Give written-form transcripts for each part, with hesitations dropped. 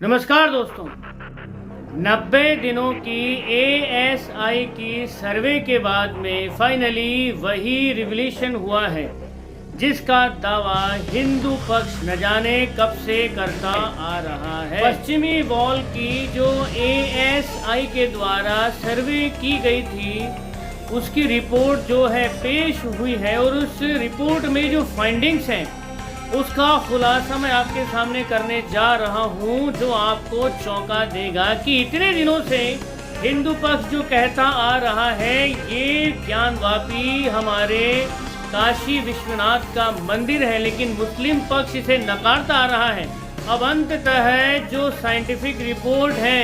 नमस्कार दोस्तों। 90 दिनों की एएसआई की सर्वे के बाद में फाइनली वही रिवॉल्यूशन हुआ है जिसका दावा हिंदू पक्ष न जाने कब से करता आ रहा है। पश्चिमी वॉल की जो एएसआई के द्वारा सर्वे की गई थी उसकी रिपोर्ट जो है पेश हुई है और उस रिपोर्ट में जो फाइंडिंग्स हैं उसका खुलासा मैं आपके सामने करने जा रहा हूं, जो आपको चौंका देगा कि इतने दिनों से हिंदू पक्ष जो कहता आ रहा है ये ज्ञानवापी हमारे काशी विश्वनाथ का मंदिर है, लेकिन मुस्लिम पक्ष इसे नकारता आ रहा है। अब अंततः जो साइंटिफिक रिपोर्ट है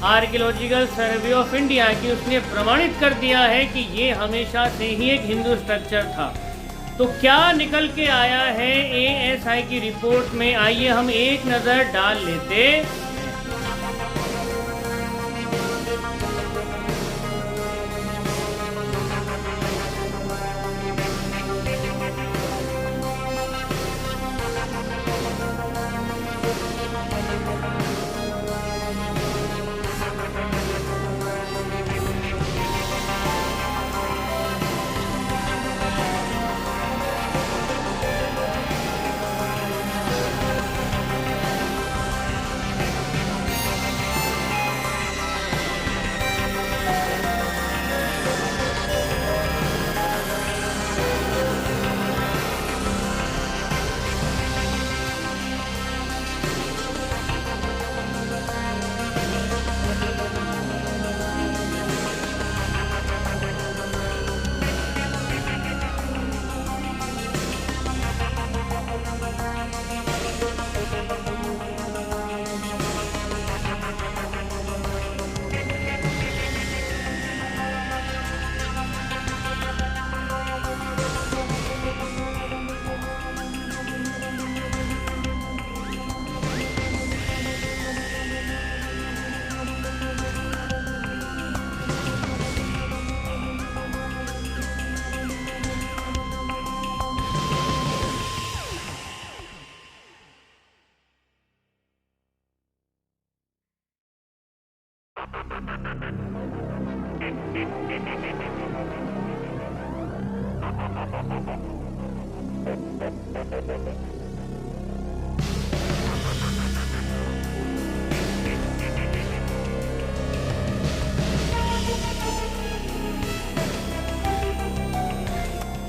आर्कियोलॉजिकल सर्वे ऑफ इंडिया की, उसने प्रमाणित कर दिया है कि ये हमेशा से ही एक हिंदू स्ट्रक्चर था। तो क्या निकल के आया है एएसआई की रिपोर्ट में, आइए हम एक नज़र डाल लेते।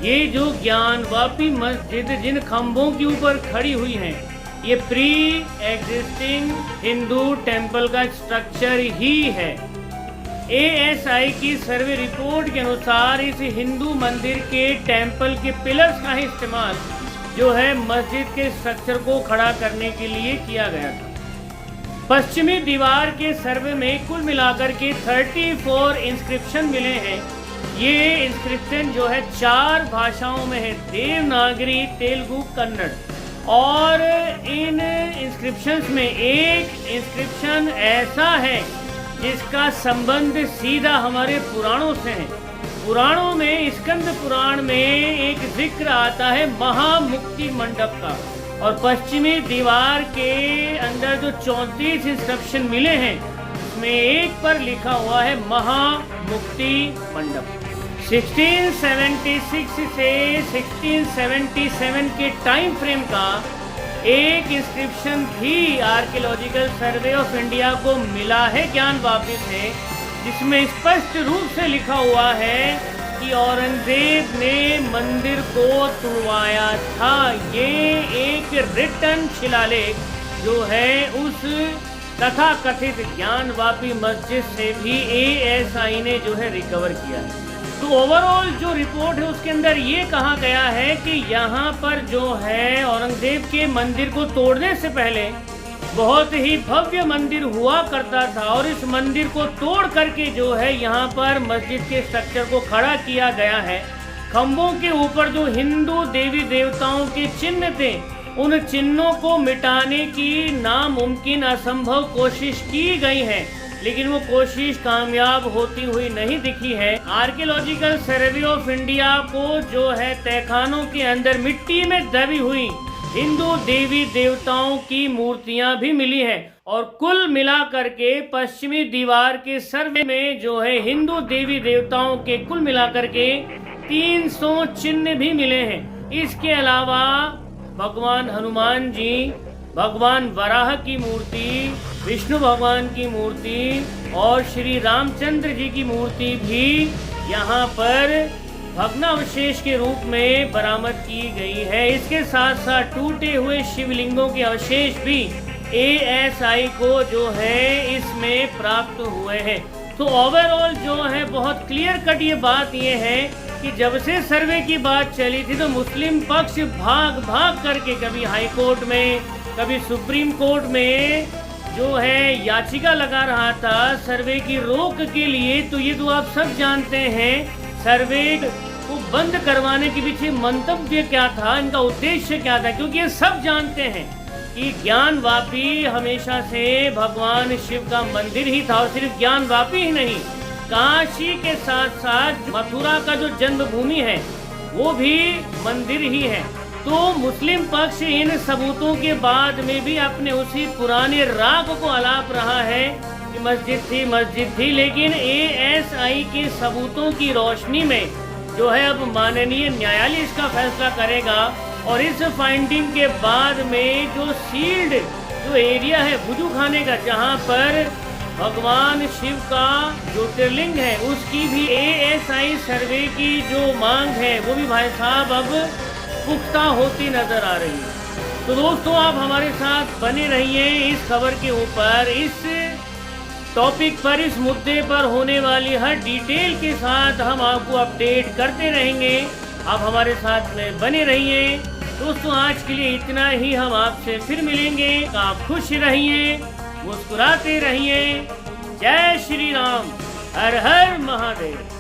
ये जो ज्ञानवापी मस्जिद जिन खंभों के ऊपर खड़ी हुई हैं, ये प्री एग्जिस्टिंग हिंदू टेंपल का स्ट्रक्चर ही है। एएसआई की सर्वे रिपोर्ट के अनुसार इस हिंदू मंदिर के टेंपल के पिलर्स का ही इस्तेमाल जो है मस्जिद के स्ट्रक्चर को खड़ा करने के लिए किया गया था। पश्चिमी दीवार के सर्वे में कुल मिलाकर के 34 इंस्क्रिप्शन मिले हैं। ये इंस्क्रिप्शन जो है 4 भाषाओं में है, देवनागरी, तेलुगु, कन्नड़। और इन इंस्क्रिप्शंस में एक इंस्क्रिप्शन ऐसा है जिसका संबंध सीधा हमारे पुराणों से है। पुराणों में स्कंद पुराण में एक जिक्र आता है महामुक्ति मंडप का, और पश्चिमी दीवार के अंदर जो 34 इंस्क्रिप्शन मिले हैं उसमें एक पर लिखा हुआ है महामुक्ति मंडप। 1676 से 1677 के टाइम फ्रेम का एक इंस्क्रिप्शन भी आर्कियोलॉजिकल सर्वे ऑफ इंडिया को मिला है ज्ञानवापी से, जिसमें स्पष्ट रूप से लिखा हुआ है कि औरंगजेब ने मंदिर को तुड़वाया था। ये एक रिटन शिलालेख जो है उस तथा कथित ज्ञानवापी मस्जिद से भी एएसआई ने जो है रिकवर किया है। तो ओवरऑल जो रिपोर्ट है उसके अंदर ये कहा गया है कि यहाँ पर जो है औरंगजेब के मंदिर को तोड़ने से पहले बहुत ही भव्य मंदिर हुआ करता था, और इस मंदिर को तोड़ करके जो है यहाँ पर मस्जिद के स्ट्रक्चर को खड़ा किया गया है। खंभों के ऊपर जो हिंदू देवी देवताओं के चिन्ह थे उन चिन्हों को मिटाने की नामुमकिन असंभव कोशिश की गई है, लेकिन वो कोशिश कामयाब होती हुई नहीं दिखी है। आर्कियोलॉजिकल सर्वे ऑफ इंडिया को जो है तहखानों के अंदर मिट्टी में दबी हुई हिंदू देवी देवताओं की मूर्तियां भी मिली हैं और कुल मिलाकर के पश्चिमी दीवार के सर्वे में जो है हिंदू देवी देवताओं के कुल मिलाकर के 300 चिन्ह भी मिले हैं। इसके अलावा भगवान हनुमान जी, भगवान वराह की मूर्ति, विष्णु भगवान की मूर्ति और श्री रामचंद्र जी की मूर्ति भी यहाँ पर भग्नावशेष के रूप में बरामद की गई है। इसके साथ साथ टूटे हुए शिवलिंगों के अवशेष भी ASI को जो है इसमें प्राप्त हुए हैं। तो ओवरऑल जो है बहुत क्लियर कट ये बात ये है कि जब से सर्वे की बात चली थी तो मुस्लिम पक्ष भाग भाग करके कभी हाई कोर्ट में, कभी सुप्रीम कोर्ट में जो है याचिका लगा रहा था सर्वे की रोक के लिए। तो ये तो आप सब जानते हैं सर्वे को बंद करवाने के पीछे मंतव्य क्या था, इनका उद्देश्य क्या था, क्योंकि ये सब जानते हैं कि ज्ञानवापी हमेशा से भगवान शिव का मंदिर ही था। और सिर्फ ज्ञानवापी ही नहीं, काशी के साथ साथ मथुरा का जो जन्मभूमि है वो भी मंदिर ही है। तो मुस्लिम पक्ष इन सबूतों के बाद में भी अपने उसी पुराने राग को अलाप रहा है कि मस्जिद थी, लेकिन ASI के सबूतों की रोशनी में जो है अब माननीय न्यायालय इसका फैसला करेगा। और इस फाइंडिंग के बाद में जो सील्ड जो एरिया है वुजू खाने का, जहां पर भगवान शिव का ज्योतिर्लिंग है, उसकी भी ASI सर्वे की जो मांग है वो भी भाई साहब अब पुख्ता होती नजर आ रही है। तो दोस्तों आप हमारे साथ बने रहिए इस खबर के ऊपर, इस टॉपिक पर, इस मुद्दे पर होने वाली हर डिटेल के साथ हम आपको अपडेट करते रहेंगे। आप हमारे साथ में बने रहिए दोस्तों। आज के लिए इतना ही, हम आपसे फिर मिलेंगे। आप खुश रहिए, मुस्कुराते रहिए। जय श्री राम, हर हर महादेव।